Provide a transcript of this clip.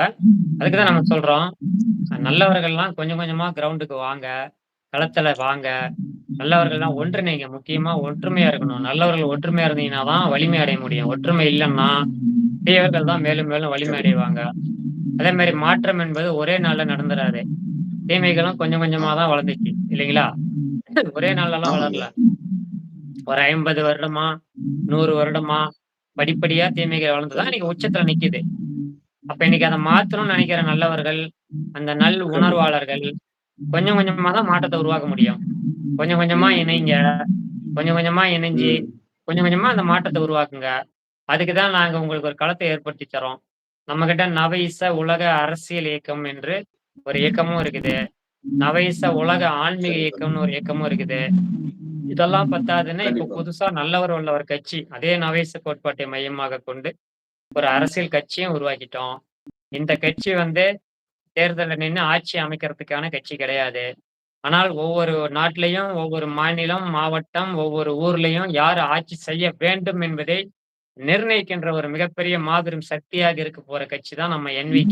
அதுக்கு தான் நம்ம சொல்றோம். நல்லவர்கள்லாம் கொஞ்சம் கொஞ்சமா கிரவுண்டுக்கு வாங்க. களத்துல வாங்க. நல்லவர்கள்லாம் ஒன்றிணைங்க. முக்கியமா ஒற்றுமையா இருக்கணும். நல்லவர்கள் ஒற்றுமையா இருந்தீங்கன்னா தான் வலிமை அடைய முடியும். ஒற்றுமை இல்லன்னா, தீயவர்கள் தான் மேலும் மேலும் வலிமை அடைவாங்க. அதே மாரி மாற்றம் என்பது ஒரே நாள்ல நடந்துராது. தீமைகளும் கொஞ்சம் கொஞ்சமா தான் வளர்ந்துச்சு. இல்லைங்களா? ஒரே நாள்லலாம் ஆமாங்க. வளரல. ஒரு 50 வருடமா, 100 வருடமா, படிப்படியா தீமைகள் வளர்ந்து தான் இன்னைக்கு கண்டிப்பா, உச்சத்துல நிக்குது. அப்ப இன்னைக்கு அத மாத்தணும்னு நெனைக்கிற நல்லவர்கள், அந்த நல் கண்டிப்பா. உணர்வாளர்கள், கொஞ்சம் கொஞ்சமா தான் மாற்றத்த உருவாக்க முடியும். கொஞ்சம் கொஞ்சமா ம், இணைங்க. ம், கொஞ்சம் கொஞ்சமா இணைஞ்சு, ம். கொஞ்சம் கொஞ்சமா அந்த மாற்றத்த உருவாக்குங்க. அதுக்கு தான் நாங்க உங்களுக்கு ஒரு களத்த ஏற்படுத்தி தர்றோம். நம்மகிட்ட நவீச உலக அரசியல் இயக்கம் என்று ஒரு இயக்கமும் இருக்குது. நவீச உலக ஆன்மீக சரிங்க. இயக்கம்னு ஒரு இயக்கமும் இருக்குது. இதெல்லாம் பத்தாதுன்னு இப்ப கண்டிப்பா. புதுசா நல்லவர் உள்ளவர் கட்சி. அதே நவீச கோட்பாட்டை மையமாகக் கொண்டு ஒரு அரசியல் கட்சியும் உருவாக்கிட்டோம். இந்த கட்சி வந்து தேர்தல்ல நின்னு ஆட்சி அமைக்கிறதுக்கான கட்சி கிடையாது. ஆனால் ஒவ்வொரு நாட்டிலேயும், ஒவ்வொரு மாநிலம், மாவட்டம், ஒவ்வொரு ஊர்லயும் யார் ஆட்சி செய்ய வேண்டும் என்பதை நிர்ணயிக்கின்ற ஒரு மிகப்பெரிய மாபெரும் சக்தியாக இருக்க போற கட்சி தான் நம்ம என்.வி.கே.